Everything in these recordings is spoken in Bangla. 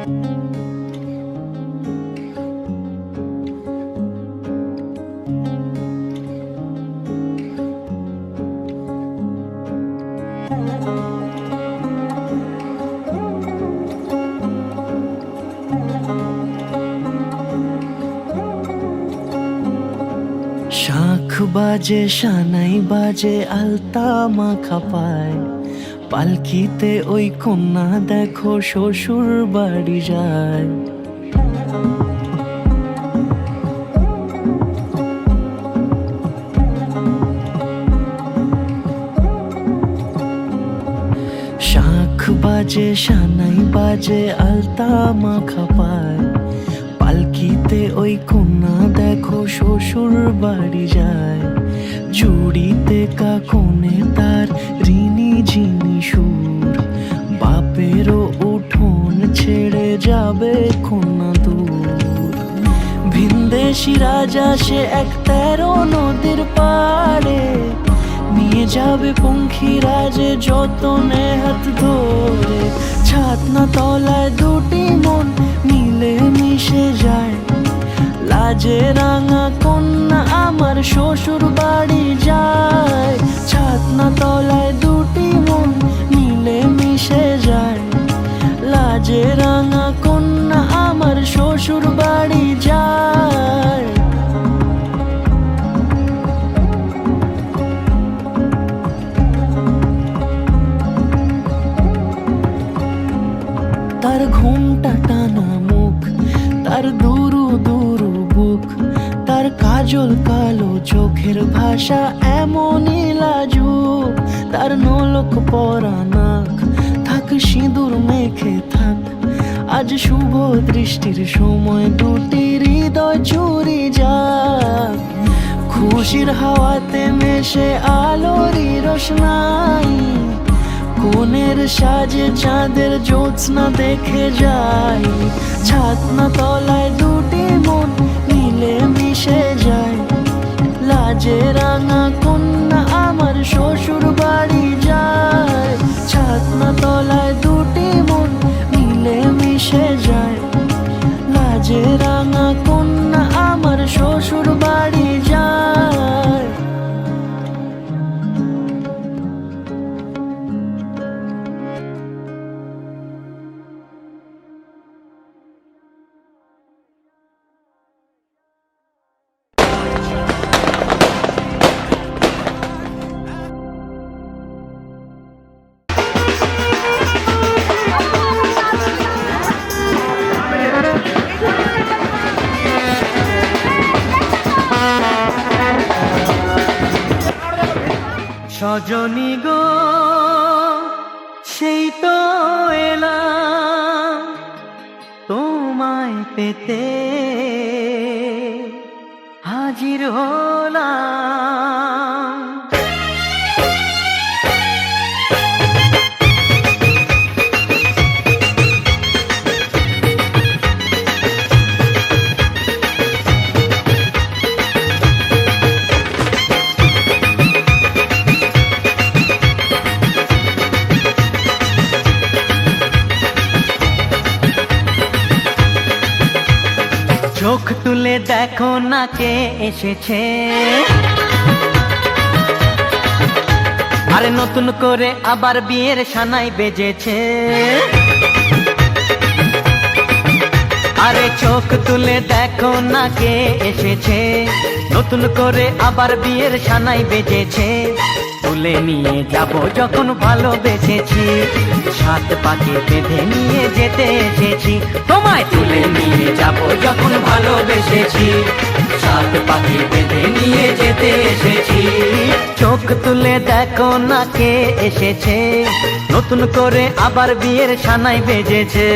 শাঁখ বাজে সানাই বাজে আলতা মাখা পায়, পালকিতে ওই কন্যা দেখো শ্বশুর বাড়ি যায়। শাঁখ বাজে সানাই বাজে আলতা মাখা পায়, পালকিতে ওই কন্যা দেখো শ্বশুর বাড়ি যায়। চুড়িতে কাকনে তার ঋণী ঝিনি সুর, বাপেরও উঠোন ছেড়ে যাবে কন্যা দূর। ভিনদেশি রাজা সে এক 13 নদীর পাড়ে, নিয়ে যাবে পঙ্খিরাজে যতনে হাত ধরে। ছাতনা তলায় দুটি মন মিলে মিশে যায়, লাজে রাঙা কন্যা আমার শ্বশুর বাড়ি যায়। ছাতনা তলায় দুটি মন মিলে মিশে যায়, লাজে রাঙা কন্যা আমার শ্বশুর বাড়ি যায়। তার ঘুমটা টানা মুখ, তার দুরু দুরু বুক, তার কাজল কালো চোখের ভাষা এমনই লাজুক। তার নোলক পরা নাক, থাক সিঁদুর মেখে থাক, আজ শুভ দৃষ্টির সময় দুটি হৃদয় চুরি যাক। খুশির হাওয়াতে মেশে আলোরই রোশনাই, কোণের সাজে চাঁদের জ্যোৎস্না দেখে যাই। ছাতনা তলায় দুটি মন মিলে মিশে যায়, লাজে রাঙা কন্যা আমার শ্বশুর বাড়ি যায়। ছাতনা তলায় দুটি মন মিলে মিশে যায়, লাজে রাঙা কন্যা আমার শ্বশুর বাড়ি যায়। সজনী গো সেই তো এলাম তোমায় পেতে, হাজির হলাম। চোখ তুলে দেখো না কে এসেছে, আরে নতুন করে আবার বিয়ের সানাই বেজেছে। আরে চোখ তুলে দেখো না কে এসেছে, নতুন করে আবার বিয়ের সানাই বেজেছে। তুলে নিয়ে যাব যখন ভালোবেসেছি, সাত পাকে বেঁধে নিয়ে যেতে এসেছি। তোমায় তুলে নিয়ে যাব যখন ভালোবেসেছি, সাত পাকে বেঁধে নিয়ে যেতে এসেছি। চোখ তুলে দেখো না কে এসেছে, নতুন করে আবার বিয়ের সানাই বেজেছে।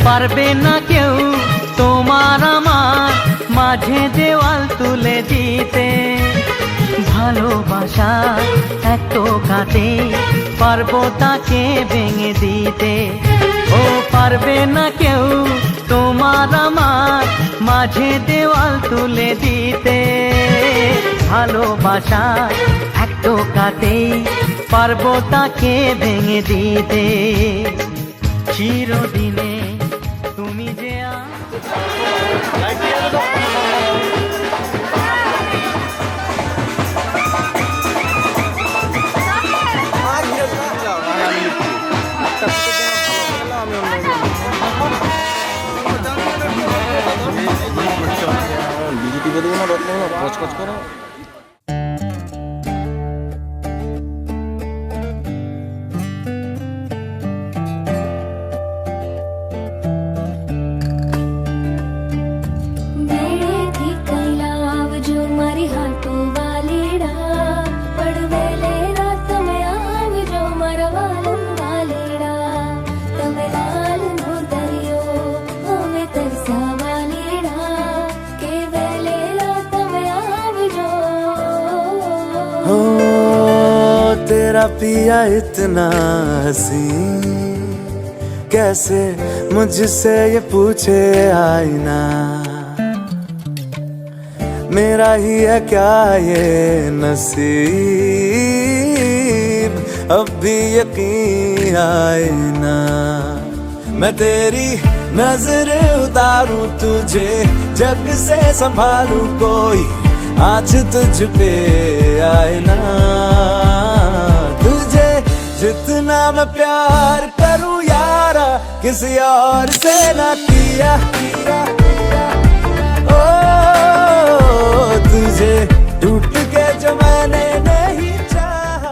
পারবে না কেউ তোমার আমার মাঝে দেওয়াল তুলে দিতে, ভালোবাসা এক টোকাতে পারবো তাকে ভেঙে দিতে। ও পারবে না কেউ তোমার আমার মাঝে দেওয়াল তুলে দিতে। ভালোবাসা এক টোকাতে পারবো তাকে ভেঙে দিতে। চিরদিনে তুমি যে तेरा पिया इतना हसी कैसे मुझसे ये पूछे आईना। मेरा ही है क्या ये नसीब अब भी यकीन आए ना। मैं तेरी नजर उतारूं तुझे जग से संभालूं कोई आज तुझ पे आए ना। तुझे जितना मैं प्यार करूं यारा किसी और से ना किया। ओ तुझे टूट के जो मैंने नहीं चाहा।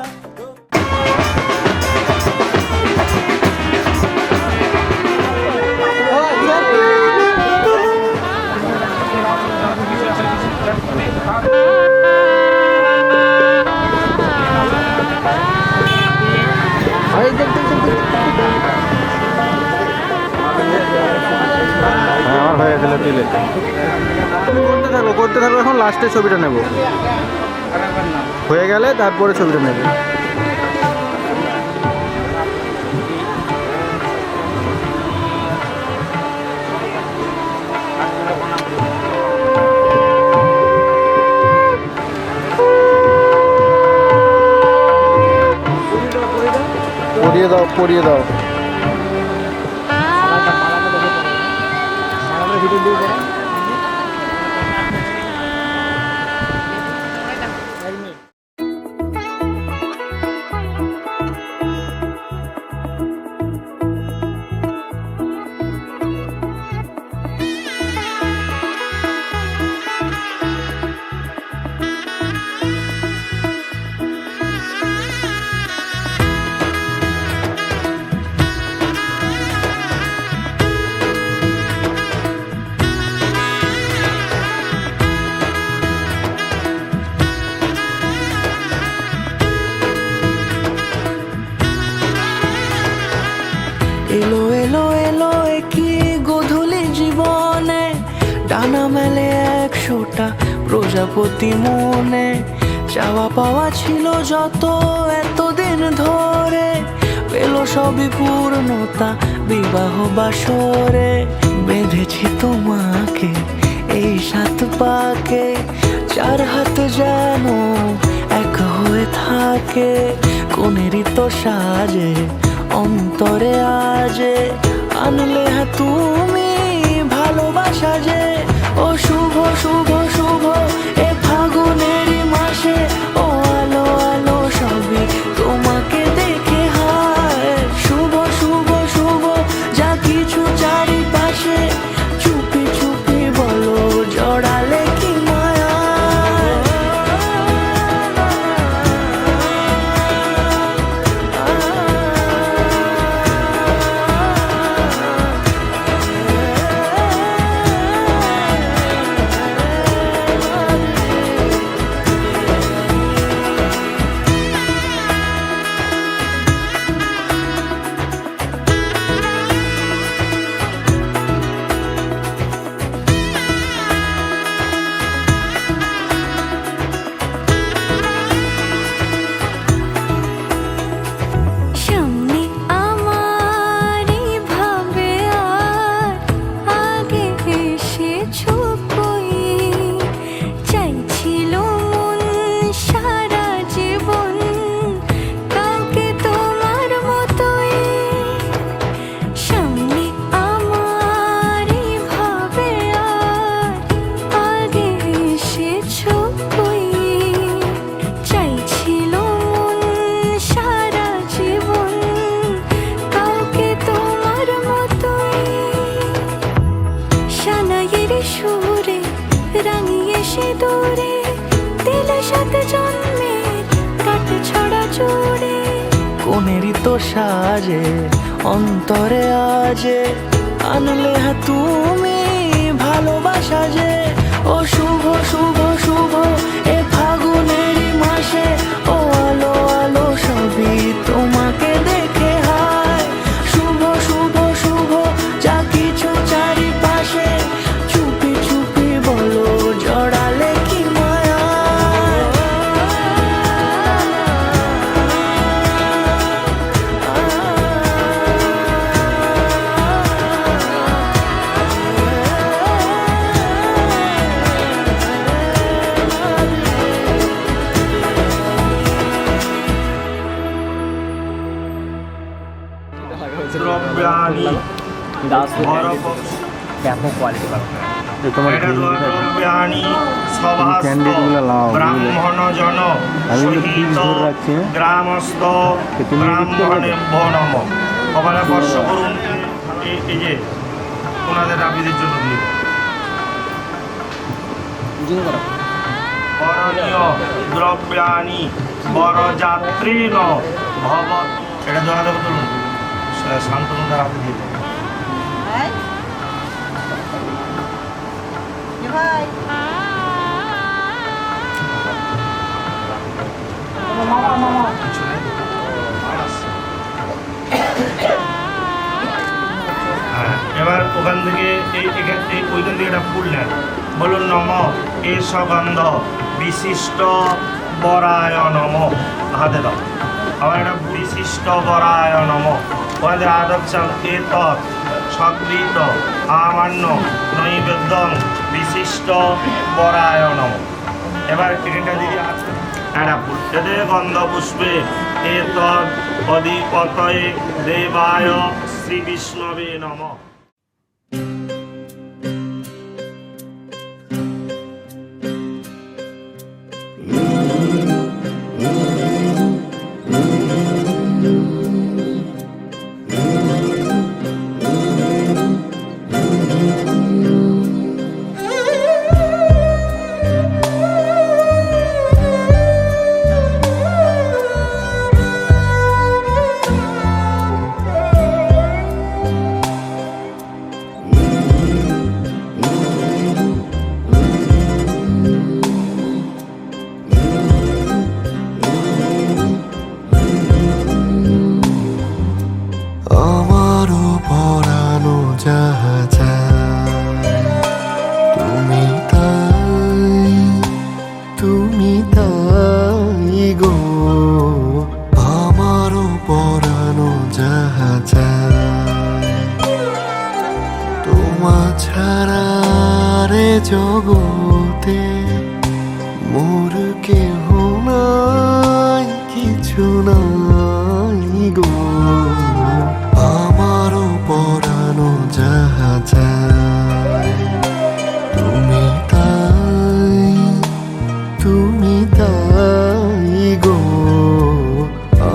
আমার হয়ে গেলে দিলে করতে থাকবো এখন লাস্টে ছবিটা নেব হয়ে গেলে তারপরে ছবিটা নেব। পরিয়ে দাও এলো এলো এলো কি গোধূলি জীবনে ডানা মেলে 100টা প্রজাপতি মনে। চাওয়া পাওয়া ছিল যত এতদিন ধরে পেল সবই পূর্ণতা বিবাহ বাসরে। বেঁধেছি তোমাকে এই 7 পাকে 4 হাত যেন এক হয়ে থাকে। কোনেরই তো সাজে অন্তরে আজে আনলে হ্যাঁ তুমি ভালোবাসা যে। ও শুভ শুভ শুভ এ ফাগুনেরই মাসে ও আলো আলো সবই তোমাকে দেখে হায়। শুভ শুভ শুভ যা কিছু চারিপাশে চুপি চুপি বলো জড়ালে কি মায়া। রাঙিয়ে সিঁদুরে দিলের সাথে জন্মের কাট ছড়া জুড়ে। কোনেরই তো সাজে অন্তরে আজে আনলে হা তুমি ভালোবাসা যে। ও শুভ শুভ শুভ এ ফাগুনেরই মাসে, ও আলো আলো সবই তোমাকে দেখে হায়। শুভ শুভ শুভ যা কিছু চারিপাশে, চুপি চুপি বলো জড়ালে কি মায়া। দ্রব্যাণি দ্রব্যাণি সভাস্থ ব্রাহ্মণজন সহিত গ্রামস্থ ব্রাহ্মণেভ্যো নমঃ। কপালে স্পর্শ করুন, এই যে ওনাদের রাবিদের জন্য দিয়ে করণীয় দ্রব্যাণি বরযাত্রীন ভব। এটা জমা দেবো, তুলুন শান্তনুদার হাতে দিয়ে দেবো। এবার ওখান থেকে ওইখান থেকে একটা ফুল নেন, বলুন নম এ সগন্ধ বিশিষ্ট বরায় নম। হাতে দাও। আবার একটা বিশিষ্ট বরায় নম। ওখানে আদব চাল এ তৎ সদ্বৃত আমান্য নৈবেদ্যং বিশিষ্ট বরায় নম। এবার এখানটা দিদি আছে একটা ফুল, এতে গন্ধ পুষ্পে এ তৎ অধিপতয়ে দেবায় শ্রী বিষ্ণবে নমঃ। আমারও পরানো যাহা চায়, তুমি তাই গো। আমারও পরানো যাহা চায়, তোমা ছাড়া রে জগতে মোর কেহ নাই, কিছু নাই গো। আমারও পরানো যাহা চায়, তুমি তাই গো।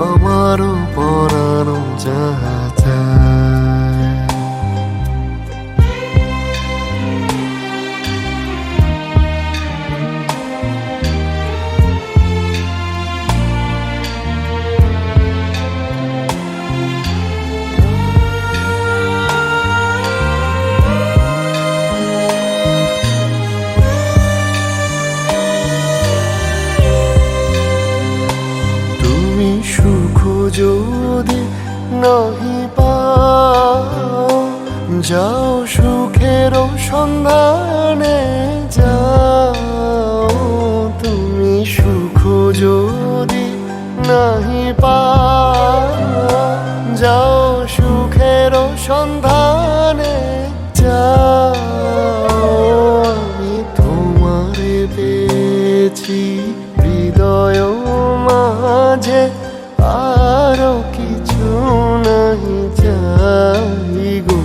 আমারও পরানো যাহা চায়। তুমি সুখ যদি নাহি পাও, যাও সুখের সন্ধানে যাও। তুমি সুখ যদি নাহি পাও, যাও সুখের সন্ধানে যাও। আমি তোমারে পেয়েছি হৃদয় মাঝে, আরো কিছু নাহি চাই গো।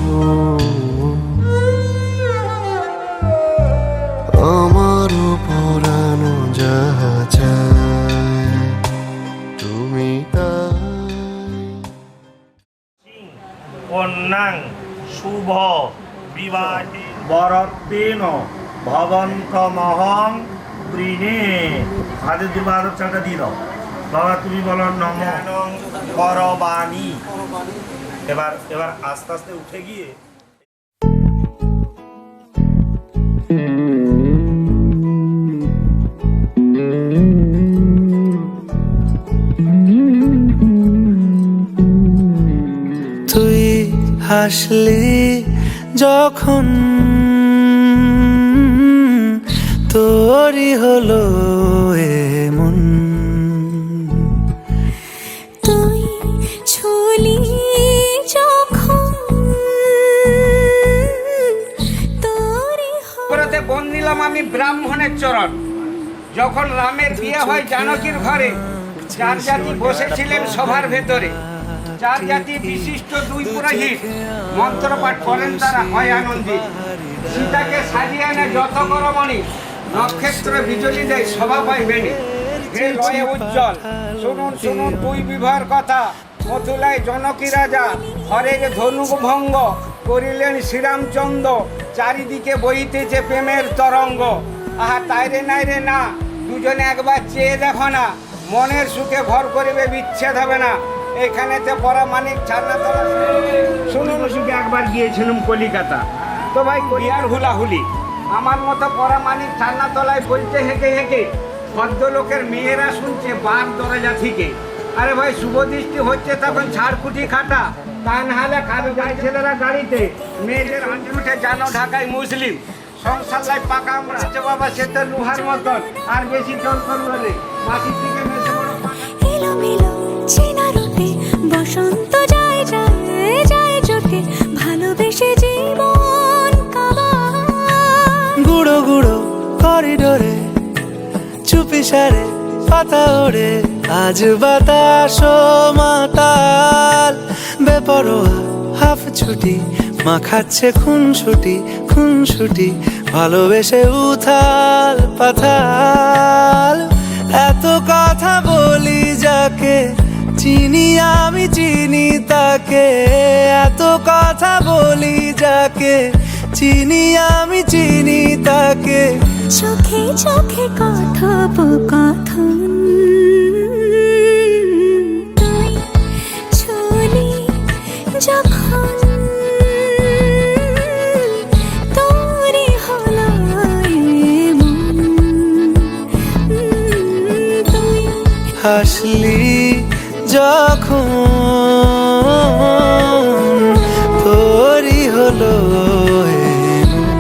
বরত্বেন ভবন্তমহং প্রিণে। হাতে দুটো আদর চালটা দিয়ে দাও। বাবা তুমি বলো নম করবাণী। এবার এবার আস্তে আস্তে উঠে গিয়ে তুই হাসলি যখন তোরই হলো এমন, তুই ছুলি যখন তোরই পুরোতে বন নিলাম আমি ব্রাহ্মণের চরণ। যখন রামের বিয়ে হয় জানকীর ঘরে, চার জাতি বসেছিলেন সভার ভেতরে। চার জাতি বিশিষ্ট দুই পুরোহিত মন্ত্রপাঠ করেন, তারা হয় আনন্দিত। সীতাকে সাজিয়ে এনে যত করমণি, নক্ষত্র বিজলি দেয় শোভা পায় বেণী। হে লয়ে উজ্জ্বল, শুনুন শুনুন দুই বিবাহের কথা। মথুরায় জনকী রাজা হরের ধনুক ভঙ্গ করিলেন শ্রীরামচন্দ্র। চারিদিকে বইতেছে প্রেমের তরঙ্গ। আহা তাই রে নাই রে না, দুজনে একবার চেয়ে দেখো না, মনের সুখে ভর করিবে বিচ্ছেদ হবে না। এখানেতে পরামানিক ছাড়নাতলা শুনুন সুখে একবার গিয়েছিলাম কলিকাতা। তো ভাই বিয়ার হুলাহুলি, আমার মতো পরামানিক ছাড়নাতলায় বলতে হেঁকে হেঁকে ভদ্রলোকের মেয়েরা শুনছে বার দরজা থেকে। আরে ভাই শুভ দৃষ্টি হচ্ছে তখন ছাড়কুটি খাটা, তা নাহলে কারো যায় ছেলেরা গাড়িতে, মেয়েদের হাঁটে উঠে জানো ঢাকায় মুসলিম। সংসার লাই পাকা আমরা বাবা, সে তো লোহার মতন, আর বেশি জল করবে রে। মাসির দিকে মেসে বড় এলোমেলো চেনা রূপে বসন্ত যায় যায় যায় জোটে, ভালোবেসে জীবন কাবায়। গুঁড়ো গুঁড়ো করিডোরে চুপি সারে পাতা ওড়ে, আজ বাতাস মাতাল বেপরোয়া হাফ ছুটি, মাখাচ্ছে খুনসুটি খুনসুটি, ভালোবেসে উথাল পাথাল। এত কথা বলি যাকে চিনি আমি চিনি তাকে, এত কথা বলি যাকে চিনি আমি চিনি তাকে। চোখে চোখে কথোপকথন, তুই ছুলি যখন তোরই হলো এমন, তুই হাসলি যখন তোরই হলো এমন,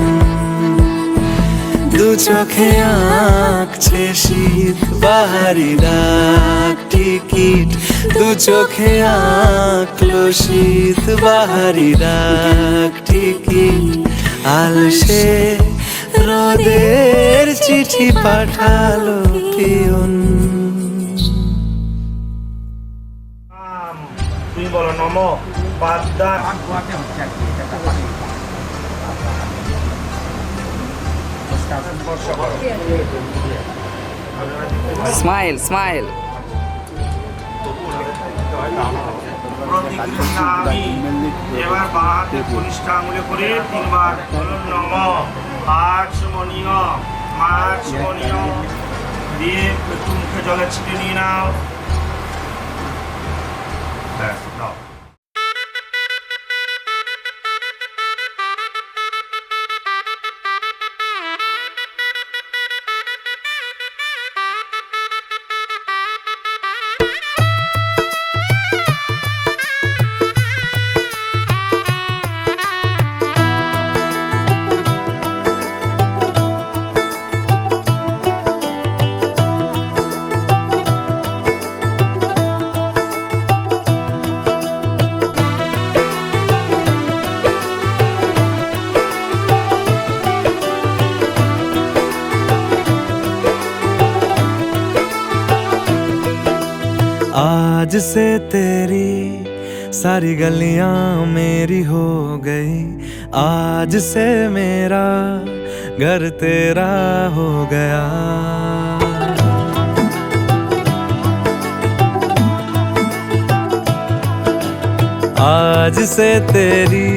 দু চোখে আঁকছে শীত বাহারি ডাক টিকিট, দু চোখে আঁকলো শীত বাহারি ডাক টিকিট। আলসে রোদের চিঠি পাঠালো পিয়ন। তুমি বলো নম পাদ্মা। Smile smile. আমি এবার বাঁ হাতে কনিষ্ঠ আঙুলে করে তিনবার বলুন নম আচমনীয় মাচমনীয় দিয়ে একটু মুখে জলে ছিটে নিয়ে নাও। ব্যাস নাও। आज से तेरी सारी गलियां मेरी हो गई, आज से मेरा घर तेरा हो गया। आज से तेरी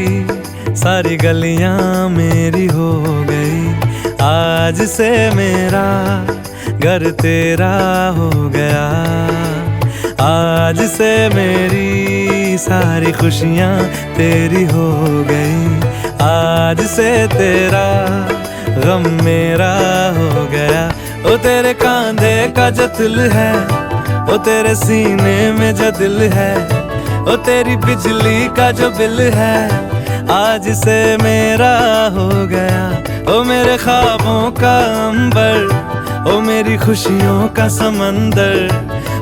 सारी गलियां मेरी हो गई। आज से मेरा घर तेरा हो गया। आज से मेरी सारी खुशियां तेरी हो गई। आज से तेरा गम मेरा हो गया। ओ तेरे कांधे का जो दिल है, ओ तेरे सीने में जो दिल है, ओ तेरी बिजली का जो बिल है, आज से मेरा हो गया। ओ मेरे ख्वाबों का अंबर, ओ मेरी खुशियों का समंदर,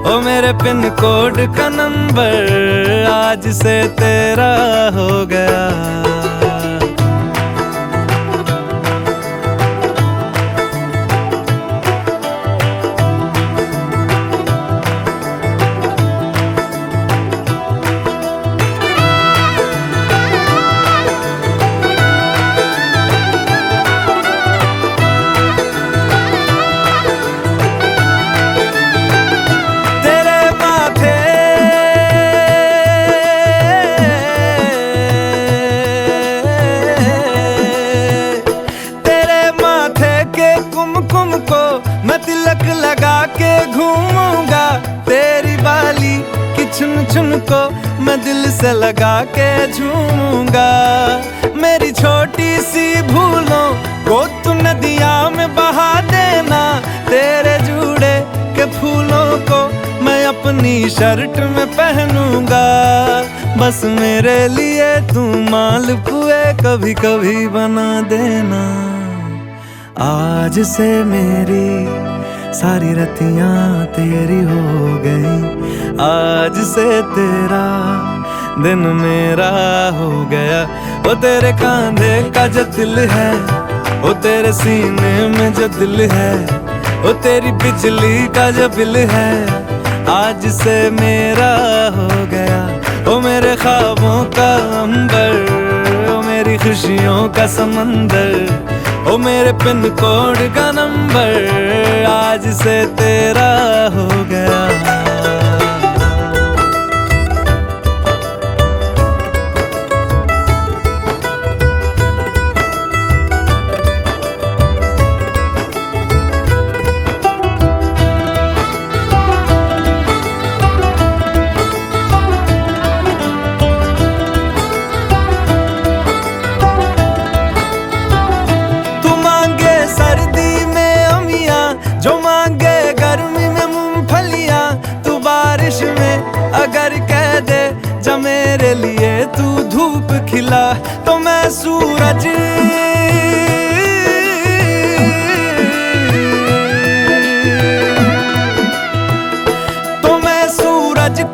ओ मेरे पिन कोड का नंबर, आज से तेरा हो गया। लगा के घूमूंगा तेरी बाली की चुन चुन को मैं दिल से लगा के झूमूंगा। मेरी छोटी सी भूलों को तू नदिया में बहा देना। तेरे जूड़े के फूलों को मैं अपनी शर्ट में पहनूंगा। बस मेरे लिए तू मालपुए कभी कभी बना देना। आज से मेरी सारी रतियां तेरी हो गई। आज से तेरा दिन मेरा हो गया। वो तेरे कांधे का जो दिल है, वो तेरे सीने में जो दिल है, वो तेरी बिजली का जो बिल है, आज से मेरा हो गया। वो मेरे ख्वाबों का अंबर, वो मेरी खुशियों का समंदर, ओ मेरे पिन कोड का नंबर, आज से तेरा हो गया। जो मांगे गर्मी में मूंगफलियां, तू बारिश में अगर कह दे जा मेरे लिए तू धूप खिला, तो मैं सूरज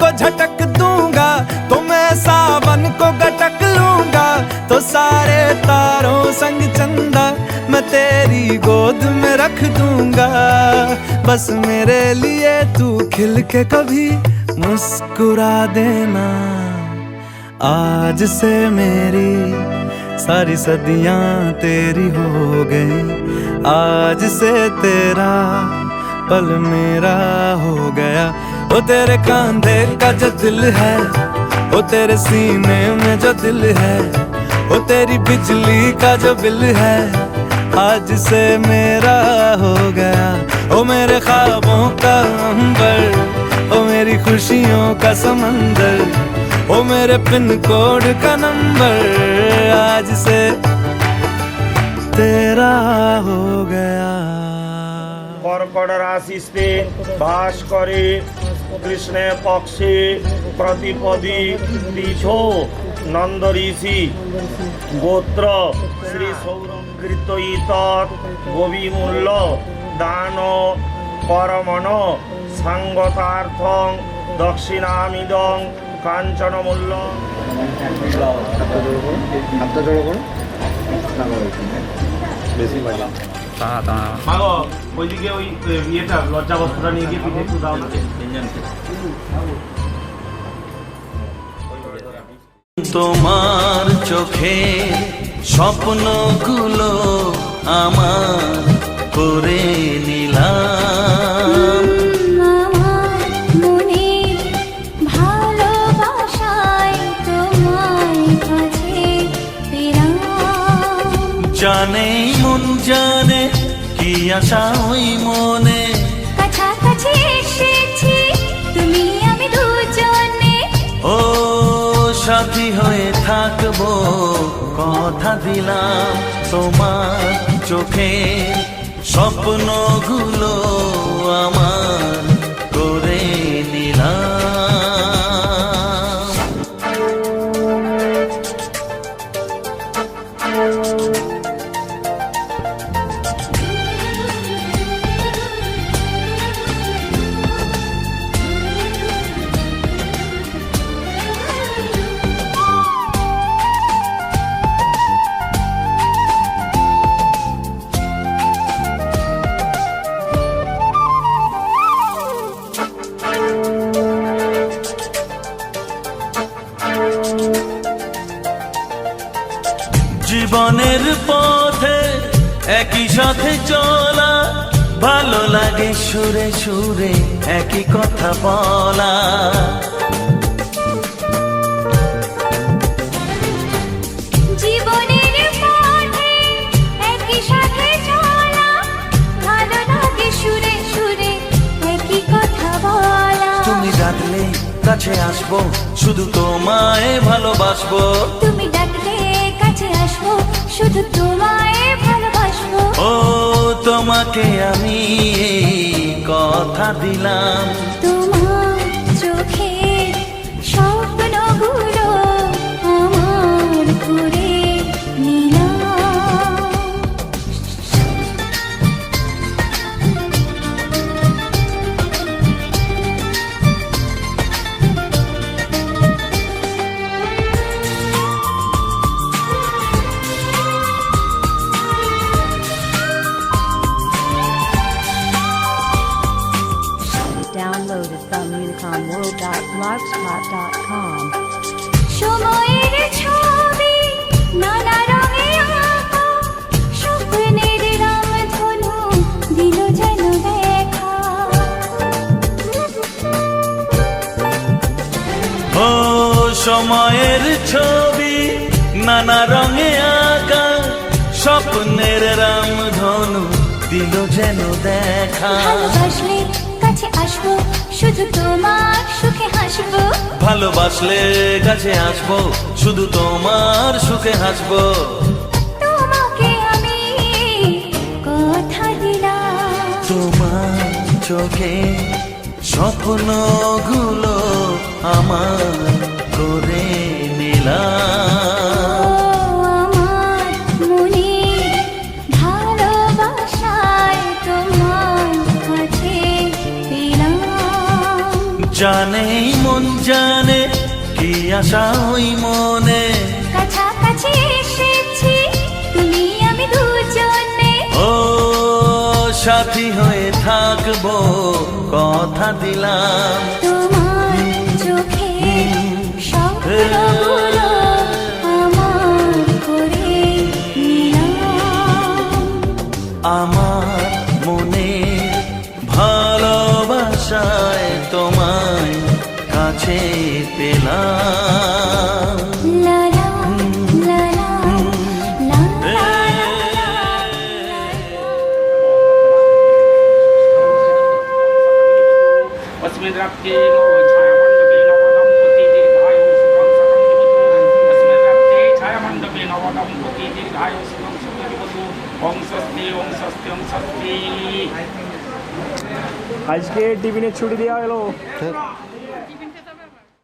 को झटक दूंगा, तो मैं सावन को गटक लूंगा, तो सारे तारों संग चंदा मैं तेरी गोद में रख दूंगा। बस मेरे लिए तू खिल के कभी मुस्कुरा देना। आज से मेरी सारी सदियां तेरी हो गई। आज से तेरा पल मेरा हो गया। वो तेरे कांधे का जो दिल है, वो तेरे सीने में जो दिल है, वो तेरी बिजली का जो बिल है, आज से मेरा हो गया। ओ मेरे ख्वाबों का अंबर, ओ मेरी खुशियों का समंदर, ओ मेरे पिन कोड का नंबर, आज से तेरा हो गया। কর্কট রাশিতে বাস করে কৃষ্ণে পক্ষে প্রতিপদী তীর্থ নন্দ ঋষি গোত্র শ্রী সৌরকৃত গবিমূল্য দান করমণ সাঙ্গতার্থং দক্ষিণামিদং কাঞ্চনমূল্য। মাগো ওইদিকে ওই ইয়েটা লজ্জা বস্ত্রটা নিয়ে গিয়ে পিঠে একটু দাও না। তোমার চোখে স্বপ্নগুলো আমার করে নিলাম। আমার মনে ভালোবাসায় তোমায় কাছে পেলাম। জানেই মন জানে কি আশা ওই মনে, কাছাকাছি এসেছি তুমি আমি দুজনে, ও সাথী হয়ে থাকবো কথা দিলাম তোমার চোখে স্বপ্নগুলো আমার করে নিলাম। জীবনের পথে একই সাথে চলা, ভালো লাগে সুরে সুরে একই কথা বলা। জীবনের পথে একই সাথে চলা, ভালো লাগে সুরে সুরে একই কথা বলা। তুমি ডাকলে কাছে আসবো, শুধু তোমায় ভালোবাসবো। তুমি ডাকলে কাছে আসবো, শুধু তোমায় ভালোবাসবো। ও তোমাকে আমি এই কথা দিলাম, তোমার চোখে স্বপ্নগুলো আমার করে নিলাম। Downloaded from unicomworld.blogspot.com. সময়ের ছবি নানা রঙে আঁকা, স্বপ্নের রামধনু দিল যেন দেখা। ও সময়ের ছবি নানা রঙে আঁকা, স্বপ্নের রামধনু দিল যেন দেখা। ভালোবাসলে কাছে আসবো, শুধু তোমার সুখে হাসবো। ভালোবাসলে কাছে আসবো, শুধু তোমার সুখে হাসবো। তোমাকে আমি কথা দিলাম, তোমার চোখে স্বপ্নগুলো আমার করে নিলাম। আমার মনে ভালোবাসায় তোমার কাছে পেলাম। জানেই মন জানে কি আশা ওই মনে, কাছাকাছি এসেছি তুমি আমি দুজনে, ও সাথী হয়ে থাকবো কথা দিলাম। তোমার চোখে স্বপ্নগুলো আমার করে নিলাম। আমার মনে ভালোবাসায় তোমায় কাছে পেলাম। লা লা লা লা লা লা লা। अस्मिन् रक्ते छायामण्डपे नवदम्पती दीर्घायु सुखं सुखं जीवतु। अस्मिन् रक्ते छायामण्डपे नवदम्पती दीर्घायु सुखं सुखं जीवतु। ओम स्वस्ति ओम स्वस्ति ओम स्वस्ति। আজকে টিফিনের ছুটি দেওয়া হলো।